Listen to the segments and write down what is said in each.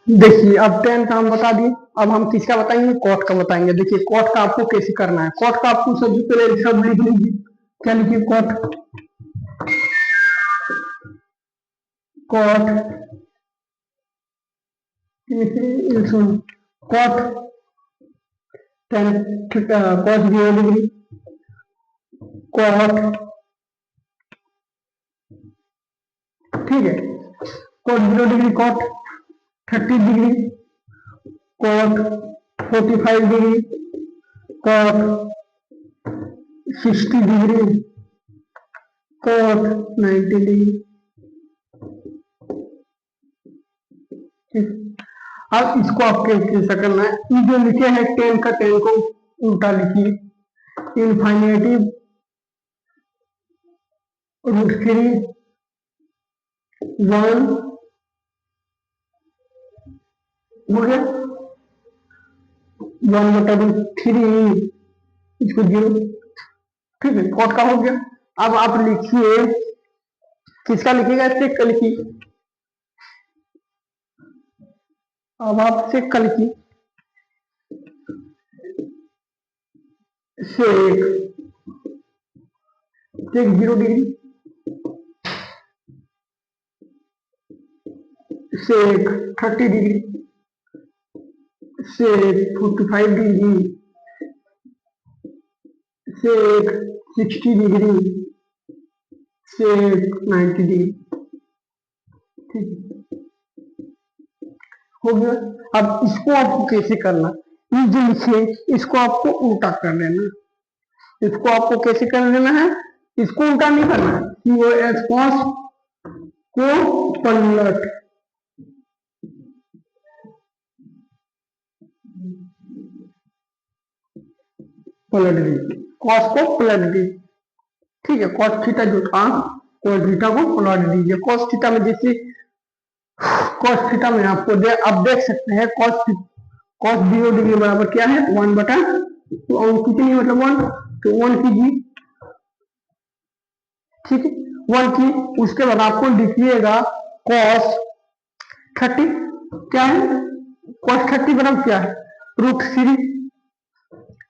देखिए अब टेन का हम बता दिए। अब हम किसका बताएंगे, कॉट का बताएंगे। देखिए कॉट का आपको कैसे करना है। कॉट का आपको सबसे पहले सब लिख लीजिए। क्या लिखिए, cot. Cot cot ten, cot 0 degree, cot, ठीक है, कॉट 0 degree, cot 30 degree, cot 45 degree, cot 60 degree, cot 90 degree. ठीक। अब इसको आपके कैसा करना है, ये जो लिखे हैं टेन का, टेन को उल्टा लिखिए। इनफाइनेटिव √3 1 हो गया, 1/√3, इसको 0। ठीक है, कॉट का हो गया। अब आप लिखिए, किसका लिखिएगा, सेक का लिखिए। अब आप सेक का लिखिए। सेक, सेक 0 डिग्री, सेक 30 डिग्री, सेक 45 डिग्री, सेक 60 डिग्री, सेक 90 डिग्री। ठीक है, हो गया। अब इसको आपको कैसे करना, ये जो लिखे इसको आपको उल्टा कर लेना। इसको आपको कैसे कर लेना है, इसको उल्टा नहीं करना है, COS कॉस को पलट, पलट दीजिए, कॉस को पलट दीजिए। ठीक है, कॉस थीटा जो था, कॉस थीटा को पलट दीजिए। कॉस थीटा में जैसे, कॉस थीटा में आपको आप देख सकते हैं, कॉस 0 डिग्री बराबर क्या है, 1/, तो कितनी मतलब 1, तो 1 कीजिए। ठीक है, 1 की, उसके बाद आपको लिखिएगा कॉस 30, क्या है, कॉस 30 बराबर क्या है, √3,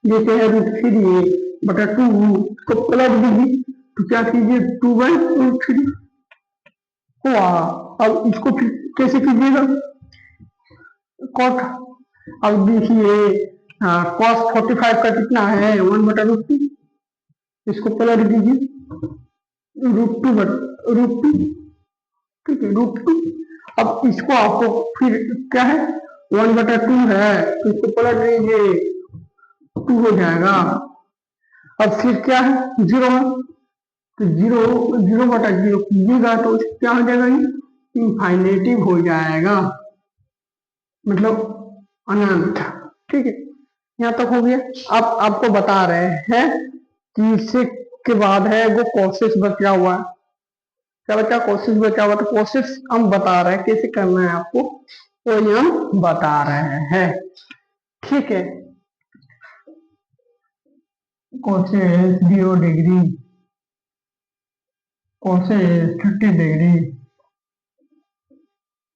जैसे है √3/2, को पलट दीजिए, तो क्या कीजिए, 2/√3 हुआ। अब इसको फिर कैसे कीजिएगा, कॉट, अब देखिए कॉस 45 का कितना है, 1/√2, इसको पलट दीजिए, √2, ठीक है, √2। अब इसको आपको फिर क्या है, 1/2 है, तो इसको पलट दीजिए, 2 हो जाएगा। अब फिर क्या है, 0 है, तो 0/0 कीजिएगा तो क्या हो जाएगा, ये इनफाइनेटिव हो जाएगा, मतलब अनंत। ठीक है, यहाँ तक हो गया। अब आपको बता रहे हैं कि इससे के बाद है वो कोशिश बचा हुआ है। क्या बचा, कोशिश बचा हुआ, तो कोशिश हम बता रहे हैं कैसे करना है आपको, वो तो हम बता रहे हैं। ठीक है, कोशिश 0 डिग्री, कोशिश 30 डिग्री,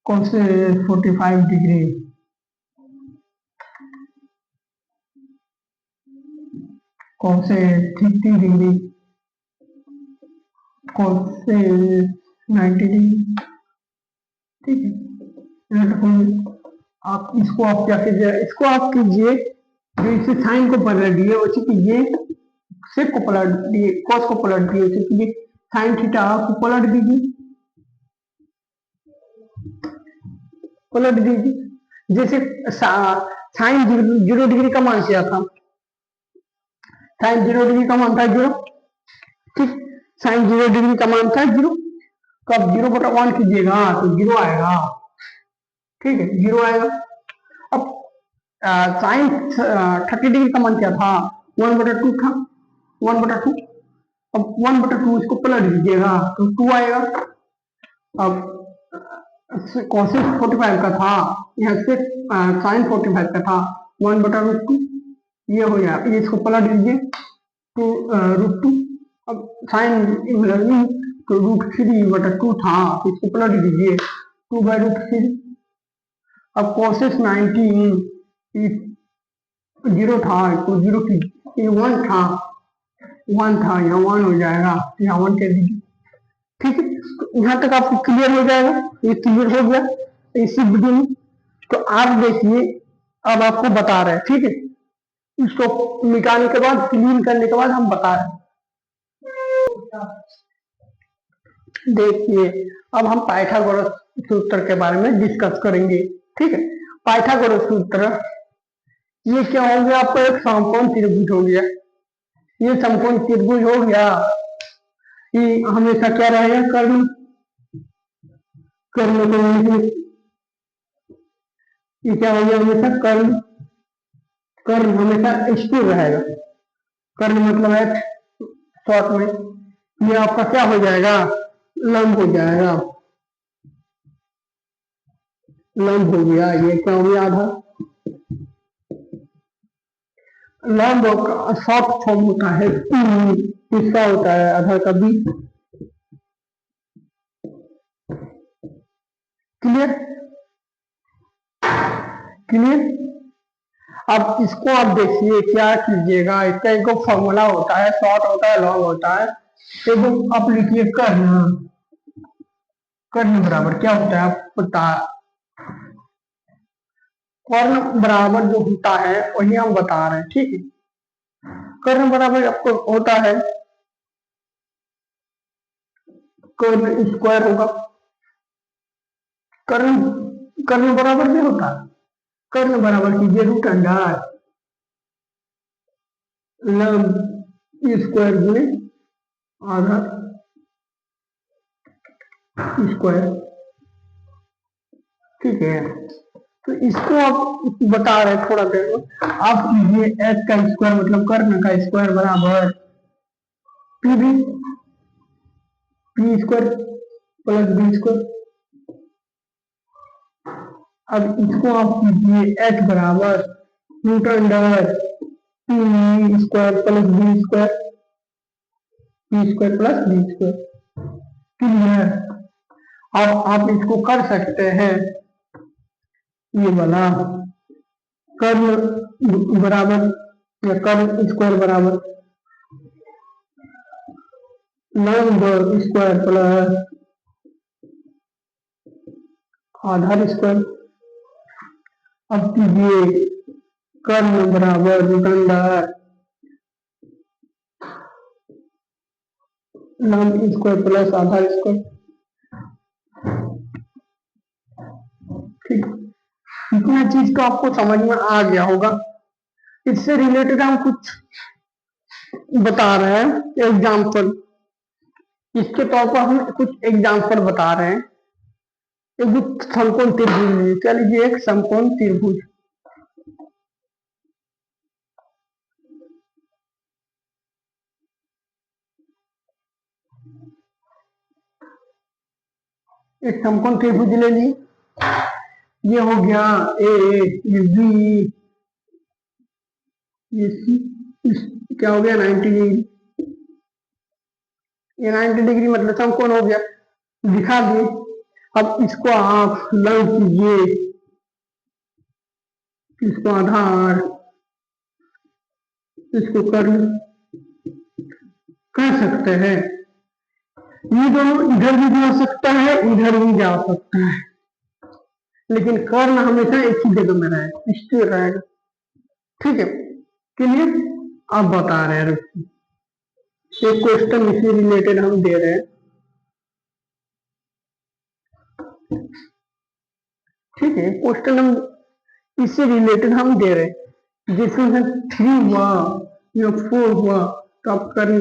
कोशिश 45 डिग्री, कोशिश 30 डिग्री, कोशिश 90 डिग्री। ठीक है, आप इसको आप क्या कीजिए, इसको आप कीजिए, जो इसे साइन को पलट दिए उसी कीजिए, सेक को पलट दिए, कॉस को पलट दिए उसी कीजिए, साइन थीटा को पलट दीजिए, पलट दीजिए। जैसे साइन 0 डिग्री का मान क्या था, साइन 0 डिग्री का मान था 0। ठीक, साइन 0 डिग्री का मान था 0, तो आप 0/1 कीजिएगा तो 0 आएगा। ठीक है, 0 आएगा। अब साइन 30 डिग्री का मान क्या था, 1/2 था, 1/2। अब 1/2 इसको पलट दीजिएगा तो 2 आएगा। अब कोसिस 45 का था, यहाँ से साइन 45 का था, 1/√2, ये हो गया, ये इसको पलट दीजिए, टू √2। अब साइन तो √3/2 था, तो इसको पलट दीजिए, 2/√3। अब कोसेस 90 जीरो था तो जीरो की वन था, यहाँ वन हो जाएगा, यहाँ वन कह दीजिए। ठीक है, तो यहाँ तक आपको क्लियर हो जाएगा, ये क्लियर हो गया इसी वीडियो में। तो आप देखिए, अब आपको बता रहे हैं, ठीक है, इसको मिटाने के बाद, क्लीन करने के बाद हम बता रहे हैं। देखिए, अब हम पाइथागोरस सूत्र के बारे में डिस्कस करेंगे। ठीक है, पाइथागोरस सूत्र, ये क्या हो गया, आपको एक समकोण त्रिभुज हो गया। ये समकोण त्रिभुज हो गया कि हमेशा क्या रहेगा, कर्ण कर्ण को, ये क्या हो गया, हमेशा कर्ण कर्ण हमेशा स्थिर रहेगा। कर्ण मतलब है शॉर्ट में, ये आपका क्या हो जाएगा, लंब हो जाएगा, लंब हो गया। ये क्या हो गया, आधा लंब का शॉर्ट फॉर्म होता है, हिस्सा होता है आधार का बी। Clear clear. अब इसको आप देखिए, क्या कीजिएगा, इसका एक फॉर्मूला होता है, शॉर्ट होता है, लॉन्ग होता है। तो आप लिखिए कर्ण, कर्ण बराबर क्या होता है, आप पता, कर्ण बराबर जो होता है वही हम बता रहे हैं। ठीक है, कर्ण बराबर आपको होता है, कर्ण स्क्वायर होगा। कर्ण कर्ण बराबर क्या होता है, कर्ण बराबर कीजिए रूट अंडर लंब स्क्वायर गुणे आधा स्क्वायर। ठीक है, तो इसको आप बता रहे थोड़ा देर में, आप कीजिए एच का स्क्वायर मतलब कर्ण का स्क्वायर बराबर P B, P square plus B square. अब इसको आप कीजिए एच बराबर root under P square plus B square, P square plus B square. Clear. अब आप इसको कर सकते हैं, ये वाला कर्ण बराबर या कर्ण स्क्वायर बराबर लंब स्क्वायर प्लस आधार स्क्वायर। अब कीजिए कर्ण बराबर रूट अंडर लंब स्क्वायर प्लस आधार स्क्वायर। ठीक, इतना चीज तो आपको समझ में आ गया होगा। इससे रिलेटेड हम कुछ बता रहे हैं एग्जाम्पल, इसके तौर पर हम कुछ एग्जाम्पल बता रहे हैं। एक समकोण त्रिभुज, क्या लीजिए, एक समकोण त्रिभुज, एक समकोण त्रिभुज ले ली, ये हो गया ए, ये बी, ये सी, क्या हो गया 90 डिग्री। ये 90 डिग्री मतलब समकोण हो गया, दिखा दिए। अब इसको आप लंब कीजिए, इसको आधार, इसको कर्ण कर सकते हैं। ये दोनों इधर भी जा सकता है, इधर भी जा सकता है, लेकिन कर्ण हमेशा एक ही जगह में रहेगा, स्थिर रहेगा। ठीक है, क्लियर। अब बता रहे हैं, एक क्वेश्चन इसी रिलेटेड हम दे रहे हैं। ठीक है, क्वेश्चन हम इससे रिलेटेड हम दे रहे हैं, जिसमें 3 हुआ या 4 हुआ तो आप कर्ण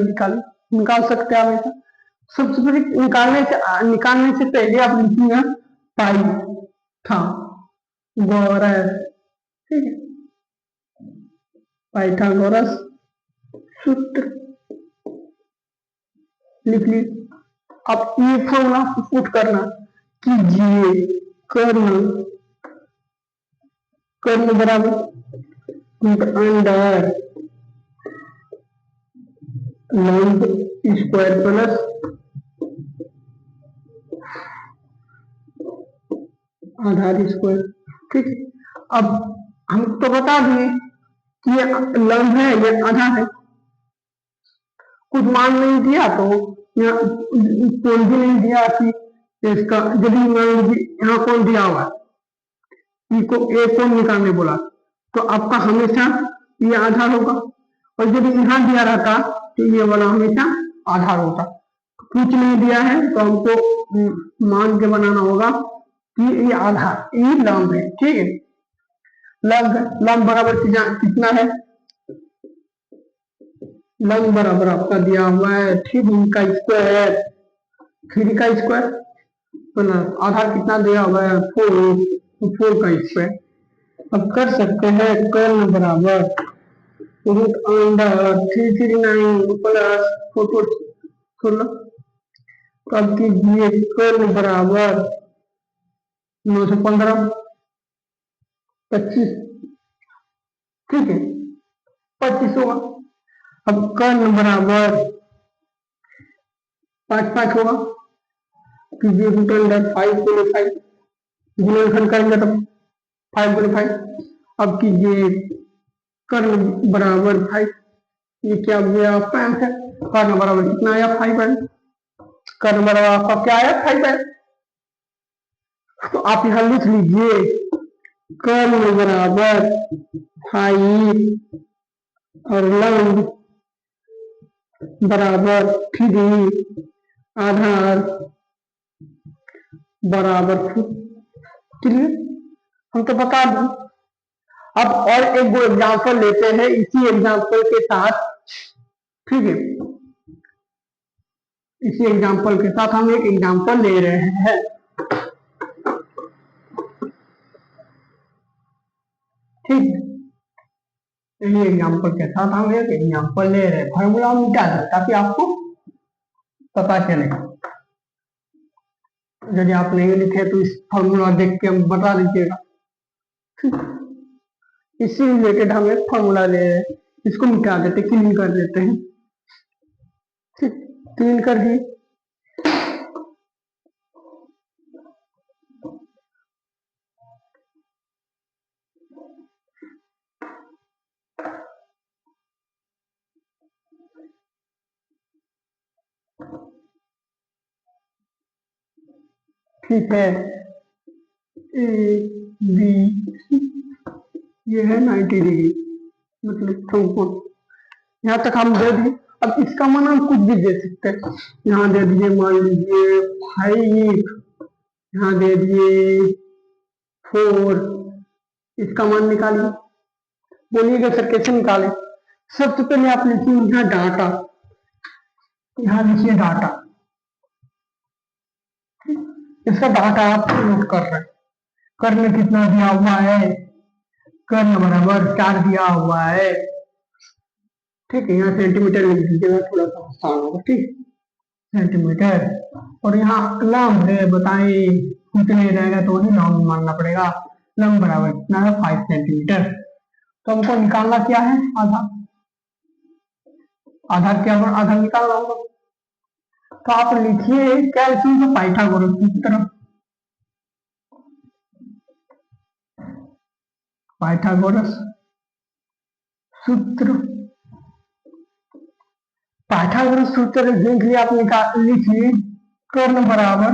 निकाल सकते हैं हमेशा। सबसे पहले निकालने से पहले आप लिखिएगा पाई था गोरस। ठीक है, पाइथागोरस सूत्र लिख ली। अब ये फॉर्मूला पुट करना, कीजिए कर्ण कर्ण बराबर रूट अंडर लंब स्क्वायर प्लस आधार स्क्वायर। ठीक है। अब हम तो बता दिए कि ये लंब है, ये आधा है। कुछ मान नहीं दिया तो यहाँ कोण भी नहीं दिया कि इसका, यदि मान लीजिए यहाँ कोण दिया हुआ है, एक कोण निकालने बोला, तो आपका हमेशा ये आधा होगा, और यदि यहाँ दिया रहता तो ये वाला हमेशा आधा होता। कुछ नहीं दिया है तो हमको मान के बनाना होगा कि ये आधा, ये लंब है। ठीक है, लंब बराबर कितना है? लंब बराबर आपका दिया हुआ है 3 का स्क्वायर, 3 का स्क्वायर प्लस आधार कितना दिया हुआ है 4 का स्क्वायर। अब कर सकते हैं कर्ण बराबर रूट अंडर 339 प्लस 4 अब कीजिए कर्ण बराबर 915 25। ठीक है, 25 होगा। अब कर्ण बराबर 5 होगा, कीजिए रूट अंडर 5 गुणे 5, गुणनखंड करेंगे तो 5 गुणे 5। अब कीजिए कर्ण बराबर 5, ये क्या गया आपका आंसर? कर्ण बराबर कितना आया? 5 है। कर्ण बराबर आपका क्या आया? 5 है। तो आप यहां लिख लीजिए कर्ण बराबर 5 और लंब बराबर 3, आधार बराबर 4। क्लियर? हम तो बता दें। अब और एक दो एग्जाम्पल लेते हैं इसी एग्जाम्पल के साथ। ठीक है, इसी एग्जाम्पल के साथ हम एक एग्जाम्पल ले रहे हैं। ठीक, यही एग्जाम्पल के साथ हम एक एग्जाम्पल ले रहे हैं। फॉर्मूला मिटा दें ताकि आपको पता चले। यदि आप नहीं लिखे तो इस फॉर्मूला देख के हम बता दीजिएगा। इससे रिलेटेड हम एक फॉर्मूला ले रहे हैं, इसको मिटा देते, क्लीन कर देते हैं। ठीक, क्लीन कर दिए। ठीक है, ए बी ये है 90 डिग्री, मतलब समकोण। यहाँ तक हम दे दिए। अब इसका मान हम कुछ भी दे सकते हैं। यहाँ दे दिए मान लीजिए 5, यहाँ दे दिए 4। इसका मान निकालिए। बोलिएगा सर कैसे निकाले? सबसे पहले आप लिखिए यहाँ डाटा, यहाँ लिखिए डाटा। इसका डाटा आप नोट कर रहे हैं। कर्ण कितना दिया हुआ है? कर्ण बराबर 4 दिया हुआ है। ठीक है, यहाँ सेंटीमीटर लिख दीजिएगा, थोड़ा सा आसान होगा। ठीक, सेंटीमीटर। और यहाँ लंब है, बताइए कितने रहेगा तो वही लंब मानना पड़ेगा। लंब बराबर कितना है? 5 सेंटीमीटर। तो हमको निकालना क्या है? आधार। आधार क्या? आधार निकालना होगा। तो आप लिखिए क्या लिखिए? पाइथागोरस सूत्र। पाइथागोरस सूत्र। पाइथागोरस सूत्र देख लिया आप, लिखिए कर्ण बराबर,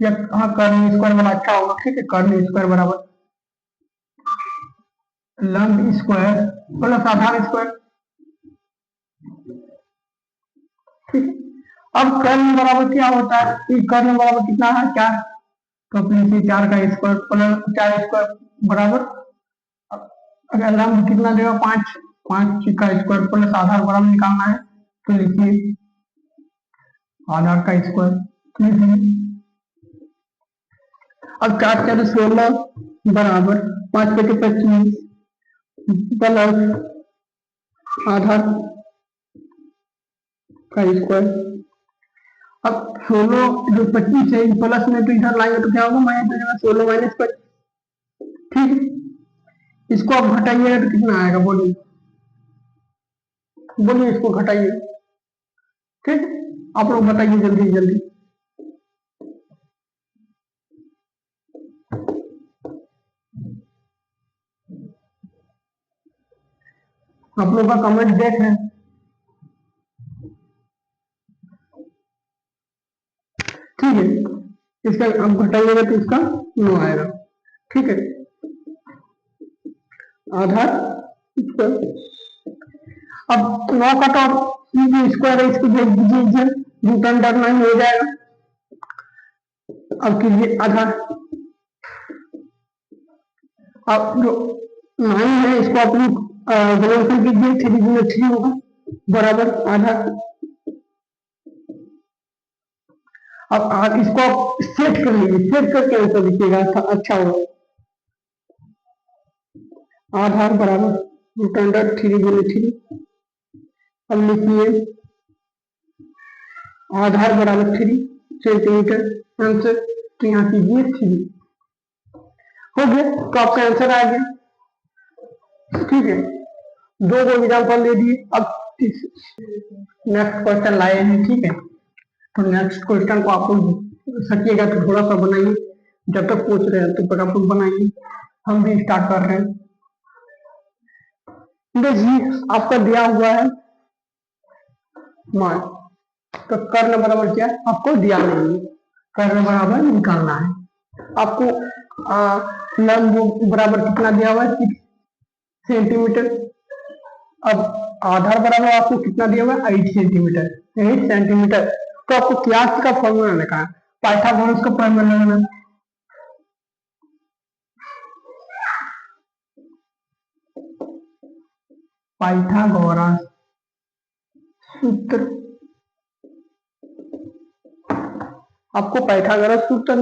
या हाँ कर्ण स्क्वायर वाला अच्छा होगा। ठीक है, कर्ण स्क्वायर बराबर लंब स्क्वायर प्लस आधार स्क्वायर। ठीक है, अब कर्ण बराबर क्या होता है? कर्ण बराबर कितना है? 4। तो अपने 4 का स्क्वायर प्लस 4 स्क्वायर बराबर, अगर लंब कितना देगा? 5, 5 का स्क्वायर प्लस आधार बराबर निकालना है तो लिखिए आधार का स्क्वायर। अब 4 4 16 बराबर 5 बटे 25 प्लस आधार का स्क्वायर। अब 16 जो 25 है प्लस में तो इधर लाएंगे तो क्या होगा? Minus 16 minus 25। ठीक है, इसको आप घटाइएगा तो कितना आएगा? बोलिए बोलिए, इसको घटाइए। ठीक, आप लोग बताइए जल्दी जल्दी। आप लोग का कमेंट देख रहे हैं। ठीक है, इसका अब घटाइएगा तो इसका 9 आएगा। ठीक है, आधार स्क्वायर। अब 9 का तो स्क्वायर है, इसको देख दीजिए, रूट अंडर 9 हो जाएगा। अब कीजिए आधार, अब जो 9 है इसको अपनी गुणनफल कीजिए, 3 गुना 3 होगा बराबर आधार। अब आप इसको सेट कर लीजिए, सेट करके आंसर लिखिएगा, अच्छा होगा। आधार बराबर रूट अंडर 3 गुना 3। अब लिखिए आधार बराबर 3 सेंटीमीटर, आंसर तो यहाँ कीजिए 3 हो गया, तो आपका आंसर आ गया। ठीक है, 2 को एग्जाम्पल दे दिए। अब नेक्स्ट क्वेश्चन लाए हैं। ठीक है, तो नेक्स्ट क्वेश्चन को आप लोग सकिएगा तो थोड़ा सा बनाइए, जब तक पूछ रहे हैं तो आप लोग बनाइए, हम भी स्टार्ट कर रहे हैं। देखिए आपका दिया हुआ है मान, तो कर्ण बराबर क्या आपको दिया नहीं है, कर्ण बराबर निकालना है आपको। लंब बराबर कितना दिया हुआ है 6 सेंटीमीटर। अब आधार बराबर आपको कितना दिया हुआ है 8 सेंटीमीटर, 8 सेंटीमीटर। तो आपको क्यास का फॉर्मूला निकालना, पाइथागोरस का फॉर्मूला लगाना। पाइथागोरस सूत्र, आपको पाइथागोरस सूत्र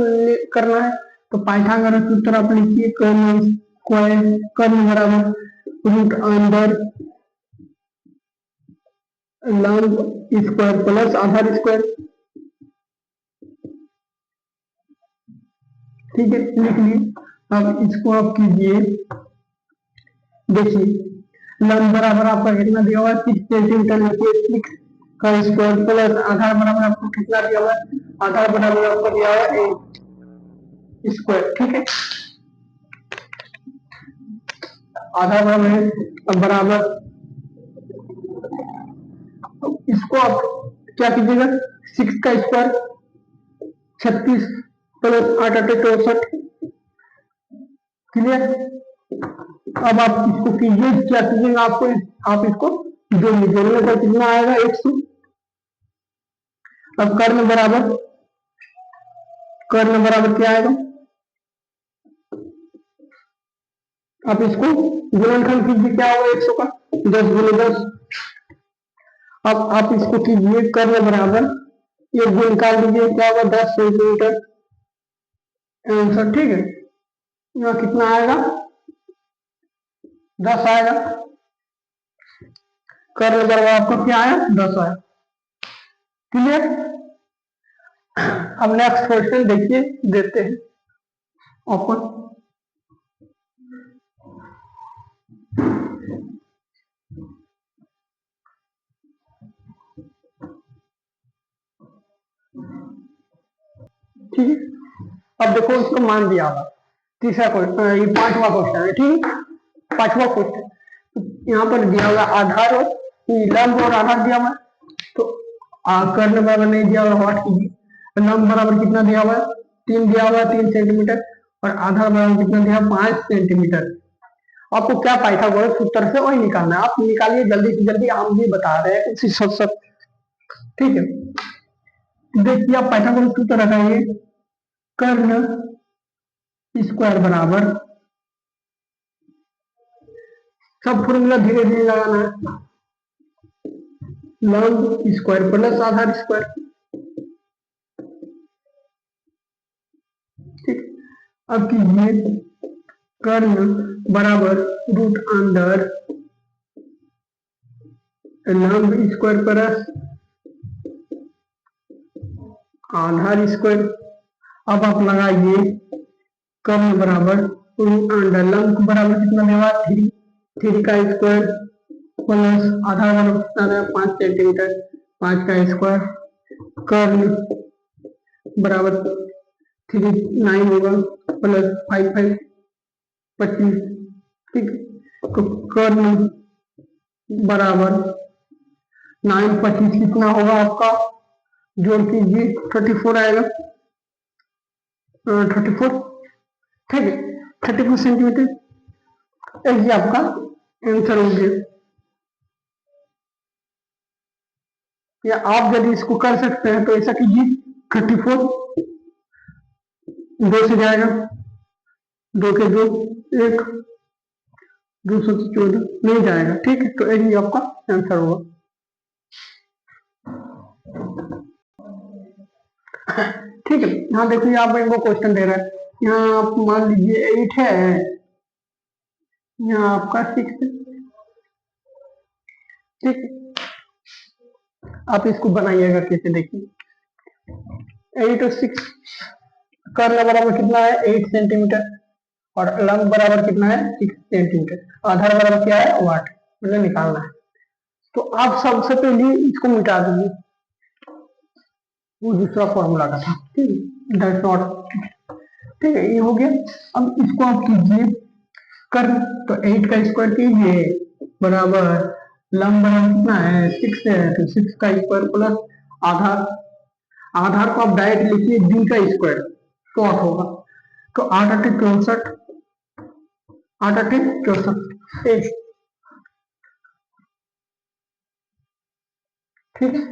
करना है, तो पाइथागोरस सूत्र आप लिखिए, कर्ण स्क्वायर, कर्ण बराबर रूट अंडर लंब स्क्वायर प्लस आधार स्क्वायर। ठीक है, लिख लिए। अब इसको आप कीजिए, देखिए लंब बराबर आपका कितना दिया हुआ है 6 सेंटीमीटर, 6 का स्क्वायर प्लस आधार बराबर आपको कितना दिया हुआ है, आधार बराबर आपको दिया हुआ है 8 स्क्वायर। ठीक है, आधार बराबर इसको आप क्या कीजिएगा, 6 का स्क्वायर 36 प्लस 8 8 64। क्लियर, अब आप इसको कीजिए, क्या कीजिएगा आपको, आप इसको जोड़ने पर कितना आएगा 100। अब कर्ण बराबर क्या आएगा, आप इसको गुणनखंड कीजिए, क्या होगा 100 का 10 गुणे 10। अब आप इसको कीजिए, कर्ण बराबर ये गुण निकाल दीजिए, क्या होगा 10 सेंटीमीटर आंसर। ठीक है, यहाँ कितना आएगा 10 आएगा, कर्ण बराबर आपका क्या आया 10 आया। क्लियर, अब नेक्स्ट क्वेश्चन देखिए, देते हैं ओपन। ठीक है, अब देखो इसको मान दिया हुआ, तीसरा क्वेश्चन, ये 5वां क्वेश्चन है। ठीक है, 5वां क्वेश्चन यहाँ पर दिया हुआ आधार और लंब और आधार दिया हुआ है, तो कर्ण बराबर नहीं दिया हुआ, हट कीजिए। लंब बराबर कितना दिया हुआ है 3 दिया हुआ है 3 सेंटीमीटर, और आधार बराबर कितना दिया 5 सेंटीमीटर। आपको क्या पाइथागोरस सूत्र से वही निकालना है, आप निकालिए जल्दी से जल्दी, हम भी बता रहे हैं उसी सब। ठीक है, देखिए आप पाइथागोरस सूत्र लगाइए, कर्ण स्क्वायर बराबर, सब फॉर्मूला धीरे धीरे लगाना है, लंब स्क्वायर प्लस आधार स्क्वायर। ठीक, अब कीजिए, कर्ण बराबर रूट अंडर लंब स्क्वायर प्लस आधार स्क्वायर। अब आप लगाइए, कर्ण बराबर रूट अंडर लंब बराबर कितना देगा 3, 3 का स्क्वायर प्लस आधार बराबर कितना 5 सेंटीमीटर, 5 का स्क्वायर, कर्ण बराबर 3 9 होगा प्लस 5 5 25। ठीक, तो कर्ण बराबर 9 25 कितना होगा आपका, जोड़ कीजिए 34 आएगा, 34, ठीक है, 34 सेंटीमीटर। ये आपका आंसर हो गया। या आप यदि इसको कर सकते हैं तो ऐसा कीजिए, 34 2 से जाएगा, 2 के 2 1, 214 नहीं जाएगा, ठीक है, तो यही आपका आंसर होगा। ठीक है, यहाँ देखिए यहाँ पे इनको क्वेश्चन दे रहा है, यहाँ आप मान लीजिए 8 है, यहाँ आपका 6 है, ठीक है, आप इसको बनाइएगा कैसे, देखिए 8 और 6, कर्ल बराबर कितना है 8 सेंटीमीटर, और लंब बराबर कितना है 6 सेंटीमीटर, आधार बराबर क्या है वाट, मतलब निकालना है। तो आप सबसे पहले इसको मिटा दीजिए, वो दूसरा फॉर्मूला का था, ठीक है, दैट्स नॉट, ठीक है, ये हो गया। अब इसको आप कीजिए कर, तो 8 का स्क्वायर कीजिए बराबर लंब बराबर कितना है 6 है, तो 6 का स्क्वायर प्लस आधार, आधार को आप डायरेक्ट लिखिए बी का स्क्वायर, तो 8 होगा, तो 8 8 64, 8 8 64, ठीक है,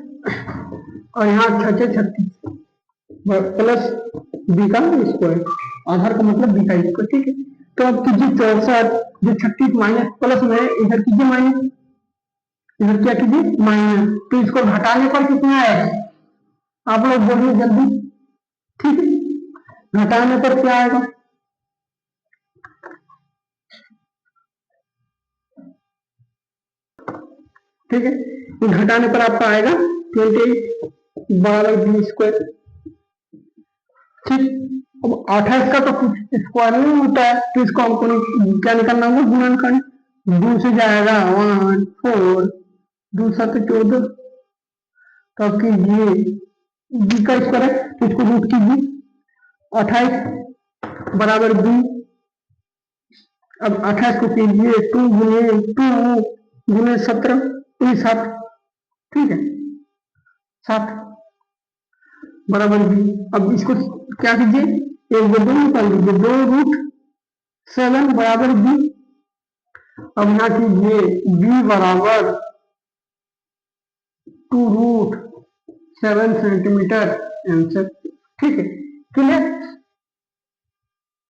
और यहाँ 6 6 36 प्लस बी का स्क्वायर, आधार का मतलब बी का स्क्वायर, ठीक है। तो अब कीजिए 64, जो 36 माइनस प्लस में इधर कीजिए माइनस, इधर क्या कीजिए माइनस, तो इसको घटाने पर कितना आएगा, आप लोग बोलिए जल्दी, ठीक है, घटाने पर क्या आएगा, ठीक है, तो घटाने पर आपका आएगा 28 बराबर बी स्क्वायर, ठीक। अब 28 का तो कुछ स्क्वायर नहीं होता है, तो इसको हमको क्या निकालना होगा, गुणनखंड, 2 से जाएगा 1 4, 2 7 14, तो अब कीजिए बी का स्क्वायर है, तो इसको रूट कीजिए 28 बराबर बी, अब 28 को कीजिए 2 गुने 17, 7, ठीक है, 7 बराबर बी। अब इसको क्या कीजिए, एक दो निकाल लीजिए, 2√7 बराबर बी। अब यहाँ कीजिए बी बराबर 2√7 सेंटीमीटर आंसर, ठीक है, क्लियर।